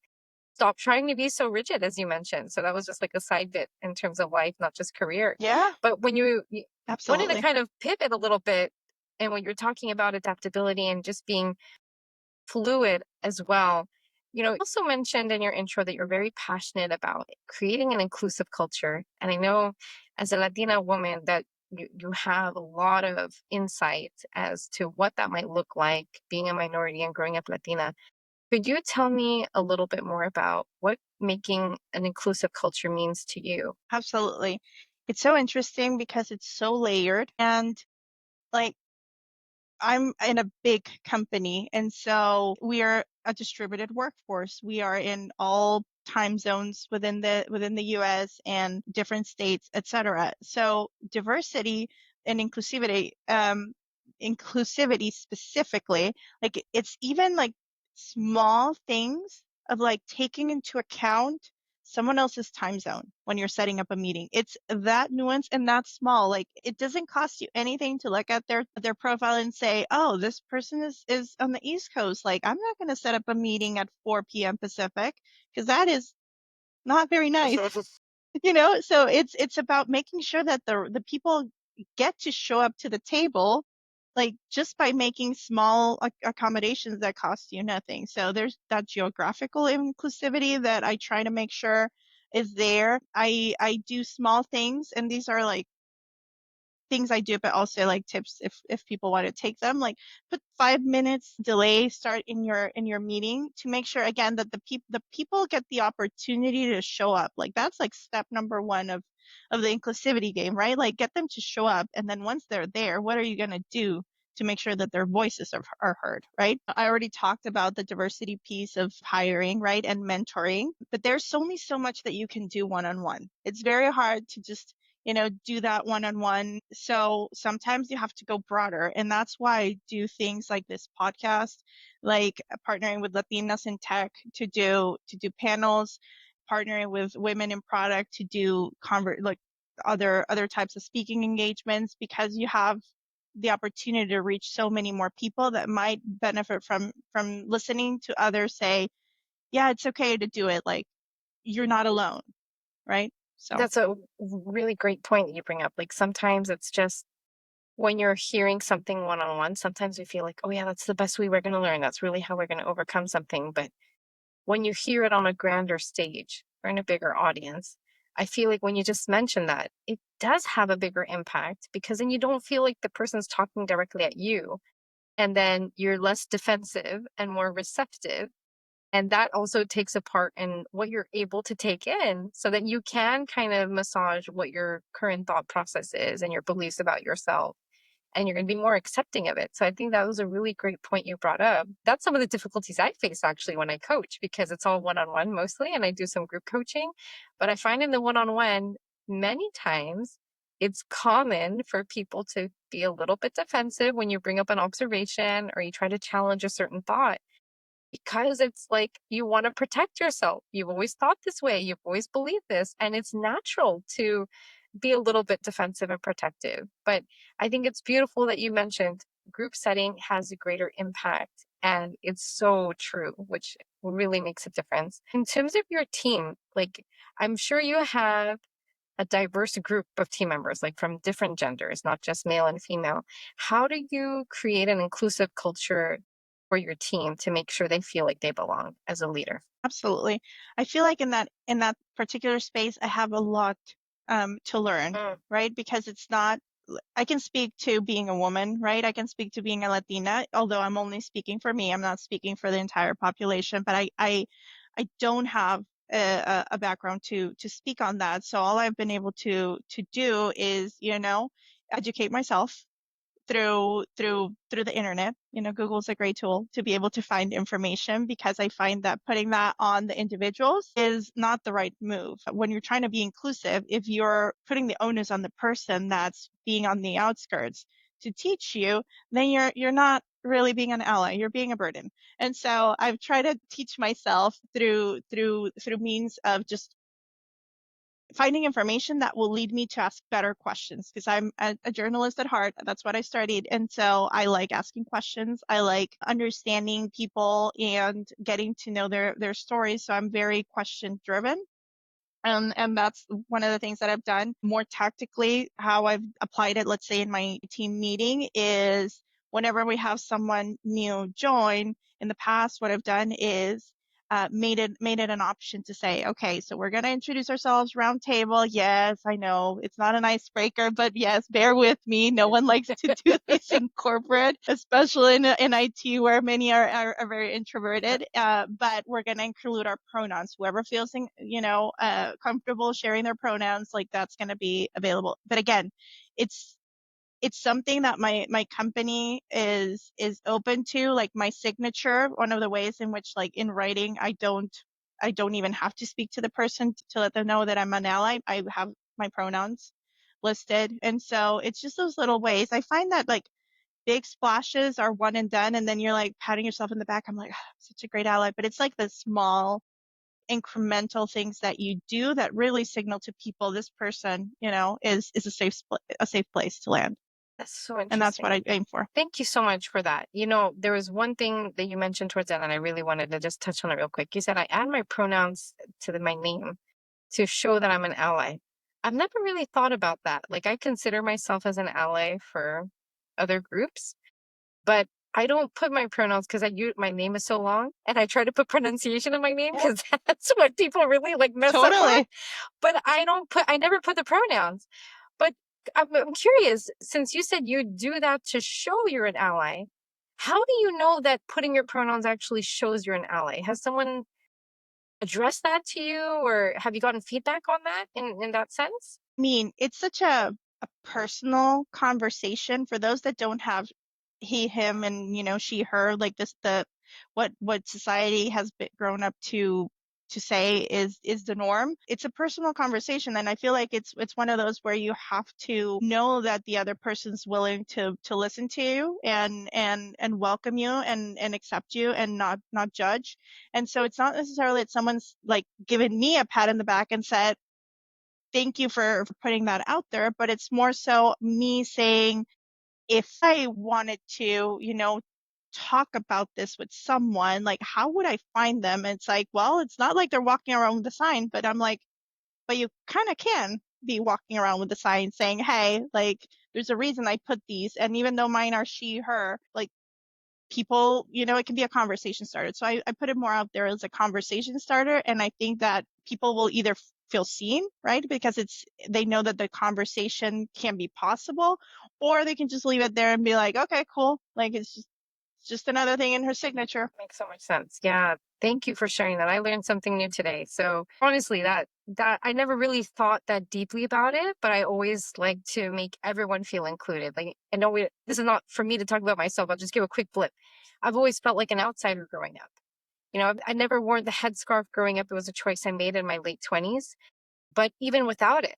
stop trying to be so rigid, as you mentioned. So that was just like a side bit in terms of life, not just career. yeah, But when you wanted to absolutely. kind of pivot a little bit, and when you're talking about adaptability and just being fluid as well, you also mentioned in your intro that you're very passionate about creating an inclusive culture. And I know as a Latina woman that you have a lot of insight as to what that might look like being a minority and growing up Latina. Could you tell me a little bit more about what making an inclusive culture means to you? Absolutely. It's so interesting because it's so layered, and like, I'm in a big company, and so we are a distributed workforce. We are in all time zones within the US and different states, etc. So diversity and inclusivity specifically, like, it's even like small things of like taking into account someone else's time zone when you're setting up a meeting. It's that nuance and that small. Like, it doesn't cost you anything to look at their profile and say, oh, this person is on the East Coast. Like, I'm not going to set up a meeting at 4 p.m. Pacific because that is not very nice. So it's about making sure that the people get to show up to the table, like, just by making small accommodations that cost you nothing. So there's that geographical inclusivity that I try to make sure is there. I do small things, and these are like things I do, but also like tips if people want to take them. Like, put 5 minutes delay start in your meeting to make sure again that the people get the opportunity to show up. Like, that's like step number one of the inclusivity game, right? Like, get them to show up, and then once they're there, what are you gonna do to make sure that their voices are heard, right? I already talked about the diversity piece of hiring, right, and mentoring, but there's only so much that you can do one-on-one. It's very hard to just do that one on one. So sometimes you have to go broader. And that's why I do things like this podcast, like partnering with Latinas in tech to do panels, partnering with women in product to do like other types of speaking engagements, because you have the opportunity to reach so many more people that might benefit from listening to others say, yeah, it's okay to do it. Like, you're not alone, right? So That's a really great point that you bring up. Like sometimes it's just when you're hearing something one on one, sometimes we feel like, oh, yeah, that's the best way we're going to learn. That's really how we're going to overcome something. But when you hear it on a grander stage or in a bigger audience, I feel like when you just mention that, it does have a bigger impact because then you don't feel like the person's talking directly at you. And then you're less defensive and more receptive. And that also takes a part in what you're able to take in so that you can kind of massage what your current thought process is and your beliefs about yourself. and you're going to be more accepting of it. So I think that was a really great point you brought up. That's some of the difficulties I face actually when I coach, because it's all one-on-one mostly, and I do some group coaching. But I find in the one-on-one, many times it's common for people to be a little bit defensive when you bring up an observation or you try to challenge a certain thought, because it's like you want to protect yourself. You've always thought this way, you've always believed this, and it's natural to be a little bit defensive and protective. But I think it's beautiful that you mentioned group setting has a greater impact, and it's so true, which really makes a difference. In terms of your team, like, I'm sure you have a diverse group of team members, like from different genders, not just male and female. How do you create an inclusive culture for your team to make sure they feel like they belong as a leader? Absolutely. I feel like in that particular space, I have a lot to learn, Mm, right? Because it's not, I can speak to being a woman, right? I can speak to being a Latina, although I'm only speaking for me. I'm not speaking for the entire population, but I don't have a background to speak on that. So all I've been able to do is, educate myself through the internet. Google's a great tool to be able to find information, because I find that putting that on the individuals is not the right move. When you're trying to be inclusive, if you're putting the onus on the person that's being on the outskirts to teach you, then you're not really being an ally, you're being a burden. And so I've tried to teach myself through means of just finding information that will lead me to ask better questions, because I'm a journalist at heart. That's what I studied. And so I like asking questions. I like understanding people and getting to know their stories. So I'm very question driven. And that's one of the things that I've done more tactically. How I've applied it, let's say in my team meeting, is whenever we have someone new join, in the past, what I've done is made it an option to say, okay, so we're going to introduce ourselves round table. Yes, I know it's not an icebreaker, but yes, bear with me. No one likes to do this in corporate, especially in IT, where many are very introverted. But we're going to include our pronouns. Whoever feels, comfortable sharing their pronouns, like, that's going to be available. But again, it's it's something that my company is open to. Like, my signature, one of the ways in which, like, in writing, I don't even have to speak to the person to let them know that I'm an ally. I have my pronouns listed. And so it's just those little ways. I find that, like, big splashes are one and done, and then you're like patting yourself in the back. I'm like, "Ah, I'm such a great ally." But it's like the small incremental things that you do that really signal to people, this person, is a safe place to land. that's so And that's what interesting. I aim for. Thank you so much for that. There was one thing that you mentioned towards the end, and I really wanted to just touch on it real quick. You said I add my pronouns to my name to show that I'm an ally. I've never really thought about that. Like, I consider myself as an ally for other groups, but I don't put my pronouns because my name is so long, and I try to put pronunciation in my name Yeah, because that's what people really like mess up on. totally. But I never put the pronouns. But I'm curious, since you said you do that to show you're an ally, how do you know that putting your pronouns actually shows you're an ally? Has someone addressed that to you, or have you gotten feedback on that in that sense? Mean, it's such a personal conversation for those that don't have he, him, and she, her, like this, the what society has been grown up to say is the norm. It's a personal conversation, and I feel like it's one of those where you have to know that the other person's willing to listen to you and welcome you and accept you and not judge. And so it's not necessarily that someone's like given me a pat in the back and said, thank you for putting that out there, but it's more so me saying, if I wanted to, talk about this with someone, like, how would I find them? And it's like, well, it's not like they're walking around with a sign, but I'm like, but you kind of can be walking around with a sign saying, hey, like, there's a reason I put these. And even though mine are she, her, like, people, it can be a conversation starter. So I put it more out there as a conversation starter. And I think that people will either feel seen, right? Because they know that the conversation can be possible, or they can just leave it there and be like, okay, cool. Like, it's just another thing in her signature. Makes so much sense. Yeah. Thank you for sharing that. I learned something new today. So honestly, that I never really thought that deeply about it, but I always like to make everyone feel included. Like I know this is not for me to talk about myself. I'll just give a quick blip. I've always felt like an outsider growing up. I never wore the headscarf growing up. It was a choice I made in my late 20s. But even without it,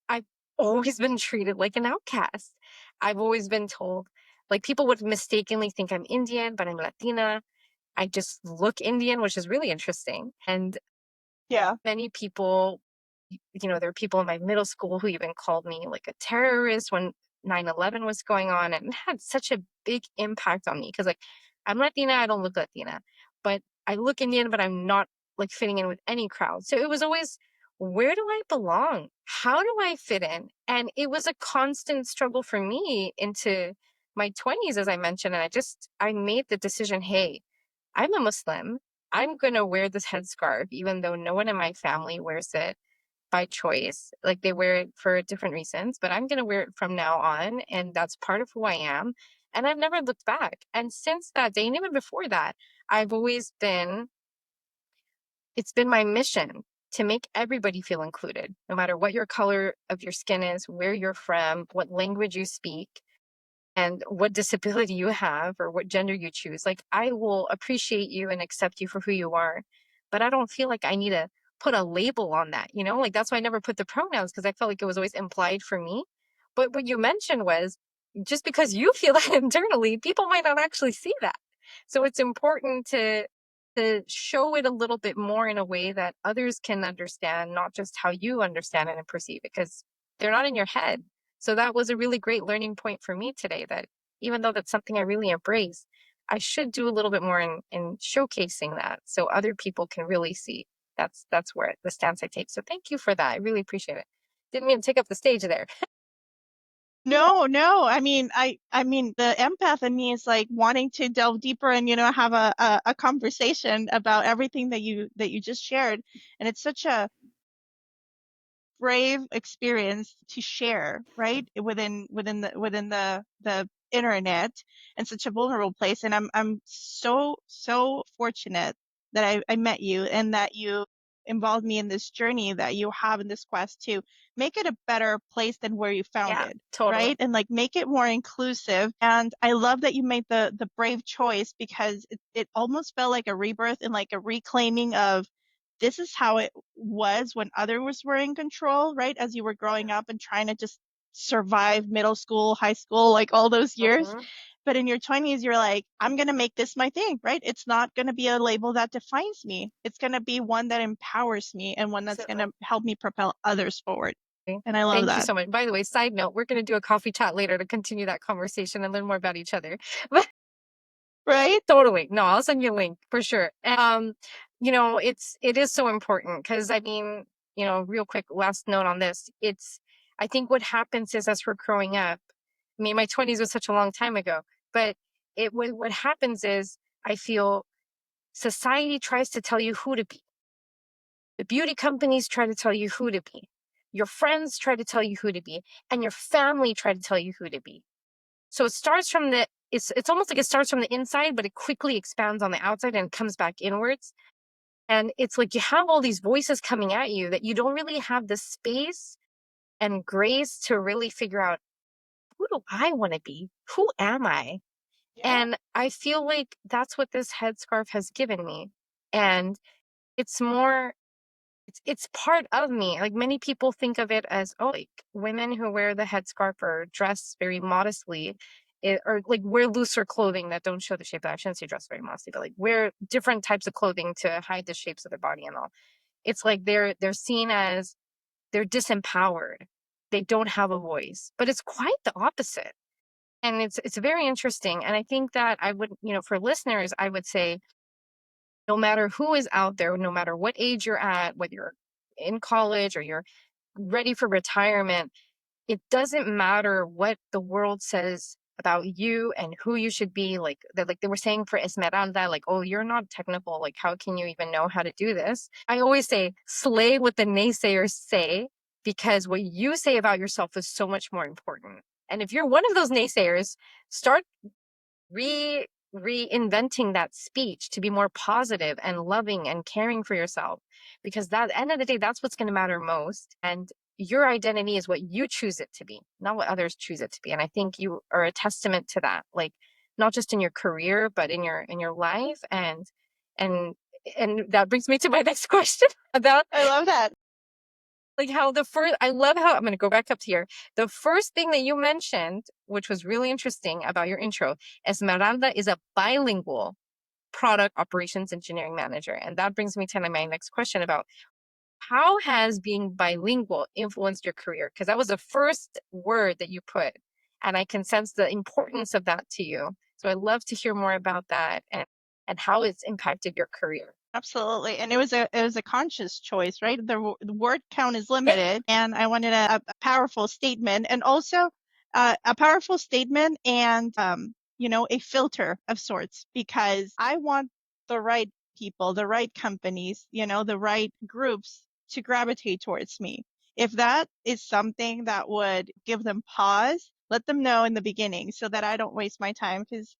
I've always been treated like an outcast. I've always been told, like, people would mistakenly think I'm Indian, but I'm Latina. I just look Indian, which is really interesting. And Yeah. many people, there were people in my middle school who even called me like a terrorist when 9/11 was going on. And it had such a big impact on me because, like, I'm Latina, I don't look Latina, but I look Indian, but I'm not like fitting in with any crowd. So it was always, where do I belong? How do I fit in? And it was a constant struggle for me into my 20s, as I mentioned. And I made the decision, hey, I'm a Muslim. I'm going to wear this headscarf, even though no one in my family wears it by choice. Like they wear it for different reasons, but I'm going to wear it from now on. And that's part of who I am. And I've never looked back. And since that day, and even before that, I've always been, it's been my mission to make everybody feel included, no matter what your color of your skin is, where you're from, what language you speak, and what disability you have or what gender you choose. Like, I will appreciate you and accept you for who you are, but I don't feel like I need to put a label on that, Like, that's why I never put the pronouns because I felt like it was always implied for me. But what you mentioned was just because you feel that internally, people might not actually see that. So it's important to show it a little bit more in a way that others can understand, not just how you understand it and perceive it, because they're not in your head. So that was a really great learning point for me today, that even though that's something I really embrace, I should do a little bit more in showcasing that so other people can really see. That's where the stance I take. So thank you for that. I really appreciate it. Didn't mean to take up the stage there. No, no. I mean, the empath in me is like wanting to delve deeper and, have a conversation about everything that you just shared. And it's such a brave experience to share, right? Within the internet, and such a vulnerable place. And I'm so fortunate that I met you and that you involved me in this journey that you have in this quest to make it a better place than where you found Yeah, it. totally. Right. And like make it more inclusive. And I love that you made the brave choice because it almost felt like a rebirth and like a reclaiming of this is how it was when others were in control, right? As you were growing up and trying to just survive middle school, high school, like all those years. Mhm. But in your 20s, you're like, I'm going to make this my thing, right? It's not going to be a label that defines me. It's going to be one that empowers me and one that's going Absolutely. to help me propel others forward. And I love Thank you that, so much. By the way, side note, we're going to do a coffee chat later to continue that conversation and learn more about each other. But right? totally. No, I'll send you a link for sure. It is so important because I mean, real quick, last note on this. I think what happens is as we're growing up, I mean, my 20s was such a long time ago, but what happens is I feel society tries to tell you who to be. The beauty companies try to tell you who to be. Your friends try to tell you who to be, and your family try to tell you who to be. So it starts from it's almost like it starts from the inside, but it quickly expands on the outside and comes back inwards. And it's like you have all these voices coming at you that you don't really have the space and grace to really figure out, who do I want to be? Who am I? Yeah. And I feel like that's what this headscarf has given me. And it's more it's part of me. Like, many people think of it as, oh, like women who wear the headscarf or dress very modestly, or like wear looser clothing that don't show the shape. I shouldn't say dress very modestly, but like wear different types of clothing to hide the shapes of their body and all. It's like they're seen as they're disempowered. They don't have a voice, but it's quite the opposite. And it's very interesting. And I think that I would, for listeners, I would say, no matter who is out there, no matter what age you're at, whether you're in college or you're ready for retirement, it doesn't matter what the world says about you and who you should be. Like they were saying for Esmeralda, like, oh, you're not technical. Like, how can you even know how to do this? I always say, slay what the naysayers say, because what you say about yourself is so much more important. And if you're one of those naysayers, start reinventing that speech to be more positive and loving and caring for yourself, because that, at the end of the day, that's what's going to matter most. And your identity is what you choose it to be, not what others choose it to be. And I think you are a testament to that, like not just in your career, but in your life. And and that brings me to my next question about, I love that. like, how the first, I love how, I'm going to go back up to here. The first thing that you mentioned, which was really interesting about your intro, Esmeralda is a bilingual product operations engineering manager. And that brings me to my next question about how has being bilingual influenced your career? Because that was the first word that you put, and I can sense the importance of that to you. So I'd love to hear more about that and how it's impacted your career. Absolutely. And it was a conscious choice, right? The word count is Yeah. limited, and I wanted a powerful statement, and also a powerful statement, and a filter of sorts, because I want the right people, the right companies, the right groups to gravitate towards me. If that is something that would give them pause, let them know in the beginning so that I don't waste my time, because,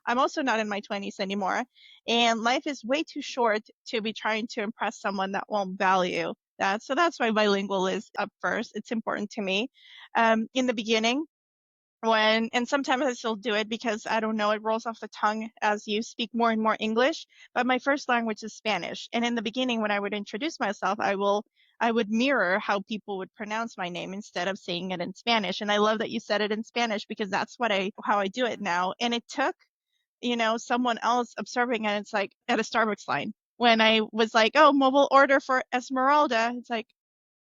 I'm also not in my 20s anymore. And life is way too short to be trying to impress someone that won't value that. So that's why bilingual is up first. It's important to me. In the beginning, and sometimes I still do it because I don't know, it rolls off the tongue as you speak more and more English. But my first language is Spanish. And in the beginning, when I would introduce myself, I would mirror how people would pronounce my name instead of saying it in Spanish. And I love that you said it in Spanish, because that's how I do it now. And it took someone else observing, and it's like at a Starbucks line. When I was like, oh, mobile order for Esmeralda, it's like,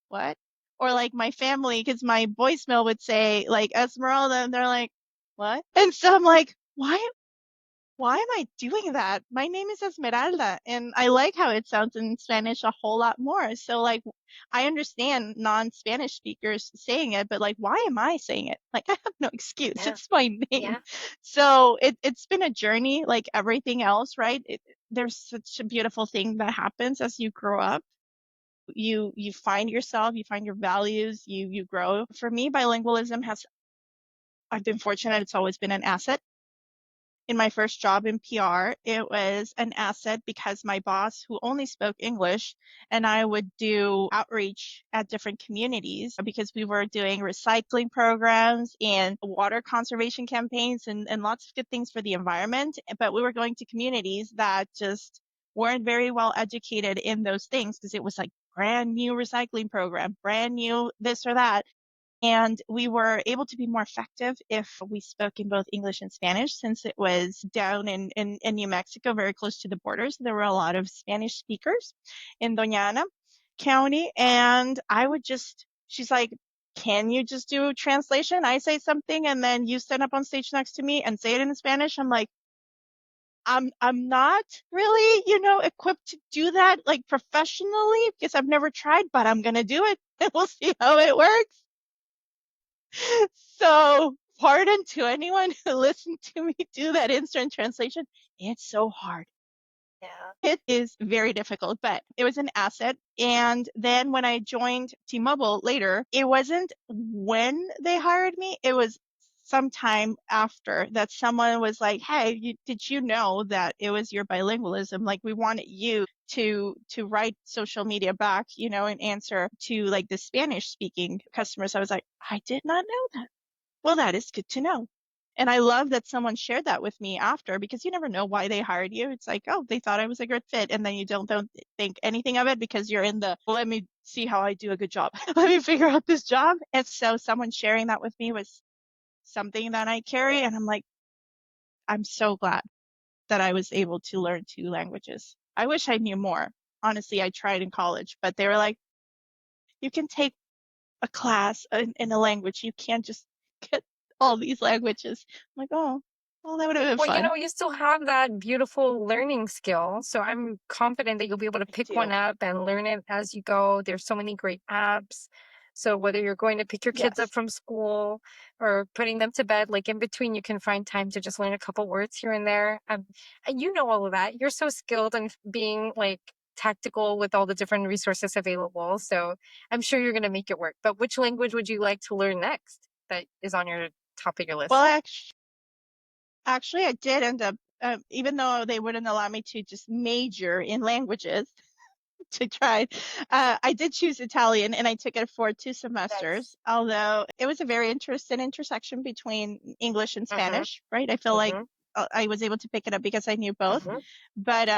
what? Or like my family, because my voicemail would say like Esmeralda, and they're like, what? And so I'm like, why am I doing that? My name is Esmeralda, and I like how it sounds in Spanish a whole lot more. So like, I understand non-Spanish speakers saying it, but like, why am I saying it? Like, I have no excuse. Yeah. It's my name. Yeah. So it's been a journey, like everything else, right? There's such a beautiful thing that happens as you grow up. You find yourself, you find your values, you grow. For me, bilingualism I've been fortunate. It's always been an asset. In my first job in PR, it was an asset because my boss, who only spoke English, and I would do outreach at different communities because we were doing recycling programs and water conservation campaigns, and lots of good things for the environment. But we were going to communities that just weren't very well educated in those things, because it was like brand new recycling program, brand new this or that. And we were able to be more effective if we spoke in both English and Spanish, since it was down in New Mexico, very close to the borders. There were a lot of Spanish speakers in Doña Ana County. And she's like, can you just do translation? I say something and then you stand up on stage next to me and say it in Spanish. I'm like, I'm not really, equipped to do that like professionally, because I've never tried, but I'm gonna do it and we'll see how it works. So, pardon to anyone who listened to me do that instant translation. It's so hard. Yeah. It is very difficult, but it was an asset. And then when I joined T-Mobile later, it wasn't when they hired me, it was sometime after that someone was like, "Hey, did you know that it was your bilingualism? Like, we wanted you to write social media back, and answer to like the Spanish speaking customers." I was like, "I did not know that." Well, that is good to know. And I love that someone shared that with me after, because you never know why they hired you. It's like, oh, they thought I was a good fit. And then you don't think anything of it, because you're in well, let me see how I do a good job. Let me figure out this job. And so someone sharing that with me was something that I carry. And I'm like, I'm so glad that I was able to learn two languages. I wish I knew more. Honestly, I tried in college, but they were like, you can take a class in a language. You can't just get all these languages. I'm like, oh, well, that would have been Well, fun. you still have that beautiful learning skill. So I'm confident that you'll be able to I pick one do. up and learn it as you go. There's so many great apps. So whether you're going to pick your kids up Yes. from school or putting them to bed, like in between, you can find time to just learn a couple words here and there. And you know all of that. You're so skilled in being like tactical with all the different resources available. So I'm sure you're going to make it work. But which language would you like to learn next that is on your top of your Well, list? actually, I did end up even though they wouldn't allow me to just major in languages to try, I did choose Italian and I took it for 2 semesters, Nice. although it was a very interesting intersection between English and Mm-hmm. Spanish, right? I feel like Mm-hmm. I was able to pick it up because I knew both, Mm-hmm. but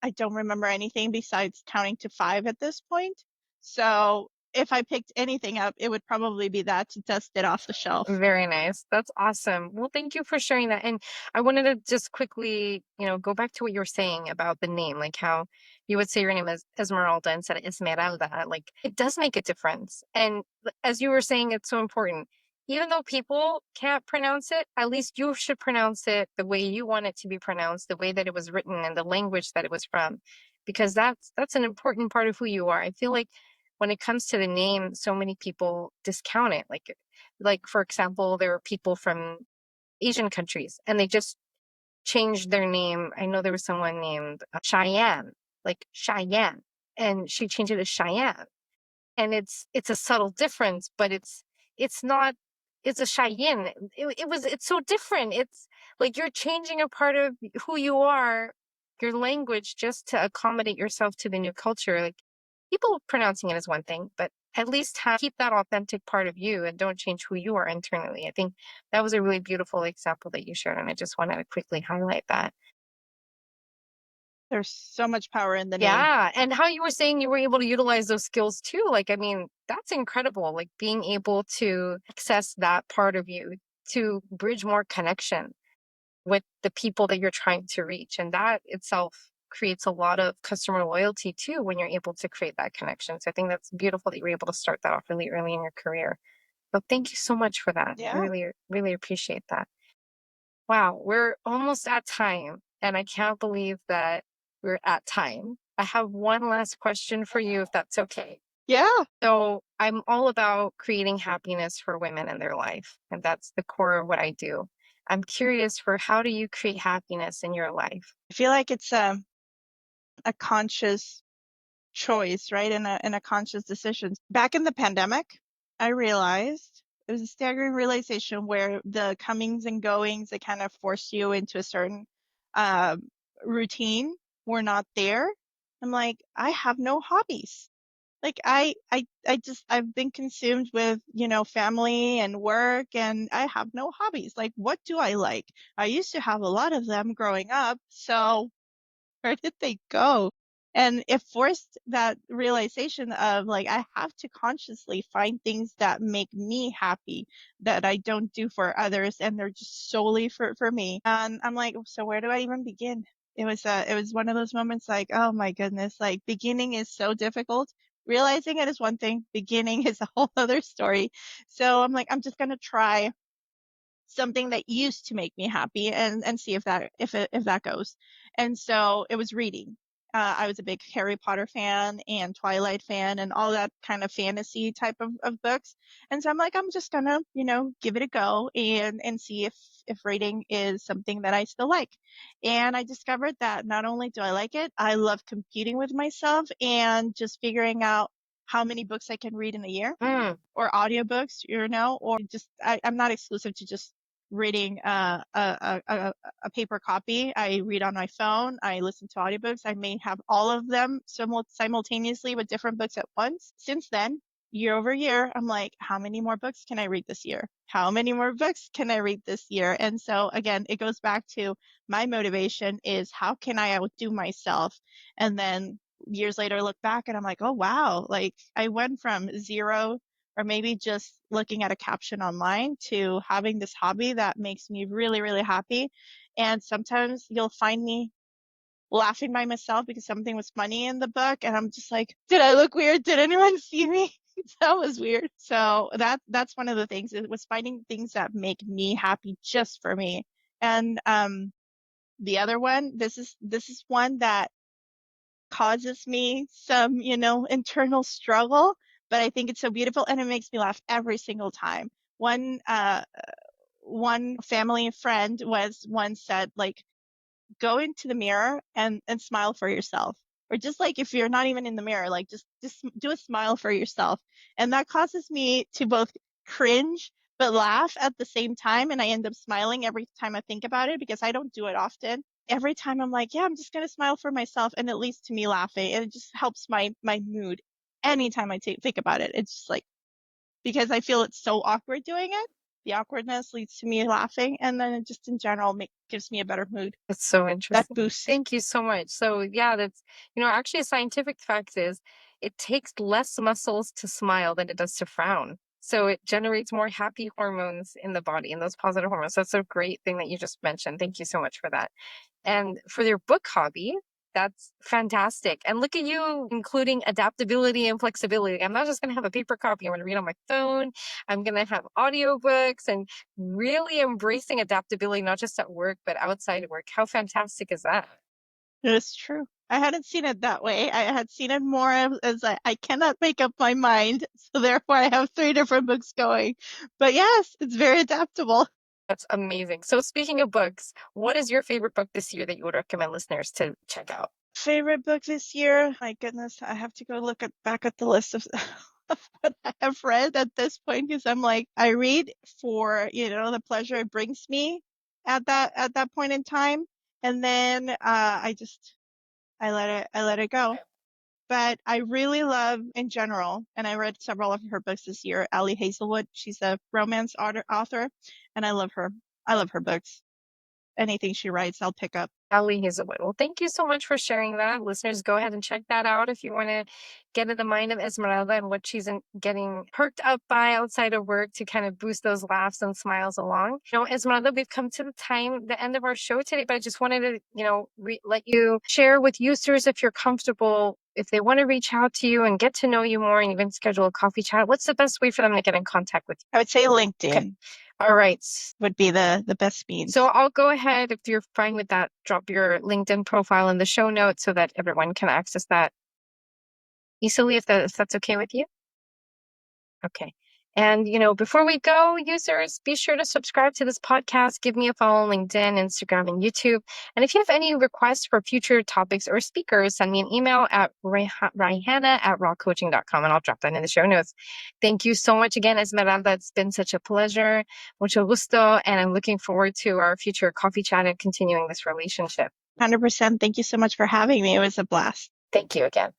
I don't remember anything besides counting to 5 at this point. So if I picked anything up, it would probably be that to dust it off the shelf. Very nice. That's awesome. Well, thank you for sharing that. And I wanted to just quickly, go back to what you were saying about the name, like how you would say your name is Esmeralda instead of Esmeralda. Like it does make a difference. And as you were saying, it's so important. Even though people can't pronounce it, at least you should pronounce it the way you want it to be pronounced, the way that it was written and the language that it was from, because that's an important part of who you are. I feel like when it comes to the name, so many people discount it. Like for example, there are people from Asian countries and they just changed their name. I know there was someone named Cheyenne, like Cheyenne, and she changed it to Cheyenne. And it's a subtle difference, but it's not, it's a Cheyenne. It's so different. It's like you're changing a part of who you are, your language, just to accommodate yourself to the new culture. Like people pronouncing it is one thing, but at least keep that authentic part of you and don't change who you are internally. I think that was a really beautiful example that you shared, and I just wanted to quickly highlight that. There's so much power in the name. Yeah, and how you were saying you were able to utilize those skills too. Like, I mean, that's incredible. Like being able to access that part of you to bridge more connection with the people that you're trying to reach. And that itself creates a lot of customer loyalty too when you're able to create that connection. So I think that's beautiful that you were able to start that off really early in your career. But thank you so much for that. I Yeah. really, really appreciate that. Wow, we're almost at time, and I can't believe that we're at time. I have one last question for you, if that's okay. Yeah. So, I'm all about creating happiness for women in their life, and that's the core of what I do. I'm curious for how do you create happiness in your life? I feel like it's a conscious choice, right? And a conscious decision. Back in the pandemic, I realized it was a staggering realization where the comings and goings that kind of forced you into a certain um, routine were not there. I'm like, I have no hobbies. Like I've been consumed with, family and work and I have no hobbies. Like, what do I like? I used to have a lot of them growing up. So where did they go? And it forced that realization of like, I have to consciously find things that make me happy that I don't do for others and they're just solely for me. And I'm like, so where do I even begin? It was one of those moments like, oh my goodness, like beginning is so difficult. Realizing it is one thing, beginning is a whole other story. So I'm like, I'm just gonna try something that used to make me happy and see if that goes. And so it was reading. I was a big Harry Potter fan and Twilight fan and all that kind of fantasy type of books. And so I'm like, I'm just gonna, give it a go and see if reading is something that I still like. And I discovered that not only do I like it, I love competing with myself and just figuring out how many books I can read in a year Mm, or audiobooks, or just I'm not exclusive to just reading a paper copy. I read on my phone. I listen to audiobooks. I may have all of them simultaneously with different books at once. Since then, year over year, I'm like, how many more books can I read this year? How many more books can I read this year? And so again, it goes back to my motivation is how can I outdo myself? And then years later look back and I'm like, oh wow, like I went from zero or maybe just looking at a caption online to having this hobby that makes me really, really happy. And sometimes you'll find me laughing by myself because something was funny in the book and I'm just like, did I look weird? Did anyone see me? That was weird. So that's one of the things. It was finding things that make me happy just for me. And the other one, this is one that causes me some, internal struggle, but I think it's so beautiful and it makes me laugh every single time. One family friend was once said, like, go into the mirror and smile for yourself. Or just like if you're not even in the mirror, like just do a smile for yourself. And that causes me to both cringe, but laugh at the same time. And I end up smiling every time I think about it because I don't do it often. Every time I'm like, yeah, I'm just gonna smile for myself, and it leads to me laughing, and it just helps my mood. Anytime I think about it, it's just like because I feel it's so awkward doing it. The awkwardness leads to me laughing, and then it just in general gives me a better mood. That's so That interesting. boost. Thank you so much. So yeah, that's, actually a scientific fact is it takes less muscles to smile than it does to frown. So it generates more happy hormones in the body and those positive hormones. That's a great thing that you just mentioned. Thank you so much for that. And for your book hobby, that's fantastic. And look at you including adaptability and flexibility. I'm not just going to have a paper copy. I'm going to read on my phone. I'm going to have audiobooks and really embracing adaptability, not just at work, but outside of work. How fantastic is that? It's true. I hadn't seen it that way. I had seen it more as I cannot make up my mind, so therefore I have three different books going. But yes, it's very adaptable. That's amazing. So speaking of books, what is your favorite book this year that you would recommend listeners to check out? Favorite book this year? My goodness, I have to go look back at the list of, of what I have read at this point because I'm like, I read for, the pleasure it brings me at that point in time. And then I let it go. But I really love in general, and I read several of her books this year. Ali Hazelwood, she's a romance author, and I love her. I love her books. Anything she writes, I'll pick up. Ali Hazelwood. Well, thank you so much for sharing that. Listeners, go ahead and check that out if you want to get in the mind of Esmeralda and what she's getting perked up by outside of work to kind of boost those laughs and smiles along. Esmeralda, we've come to the end of our show today, but I just wanted to, let you share with users if you're comfortable, if they want to reach out to you and get to know you more and even schedule a coffee chat, what's the best way for them to get in contact with you? I would say LinkedIn. Okay. All right. Would be the best means. So I'll go ahead, if you're fine with that, drop your LinkedIn profile in the show notes so that everyone can access that easily, if that's okay with you. Okay. And, before we go, users, be sure to subscribe to this podcast. Give me a follow on LinkedIn, Instagram, and YouTube. And if you have any requests for future topics or speakers, send me an email at Raihana@rawcoaching.com, and I'll drop that in the show notes. Thank you so much again, Esmeralda. It's been such a pleasure. Mucho gusto. And I'm looking forward to our future coffee chat and continuing this relationship. 100%. Thank you so much for having me. It was a blast. Thank you again.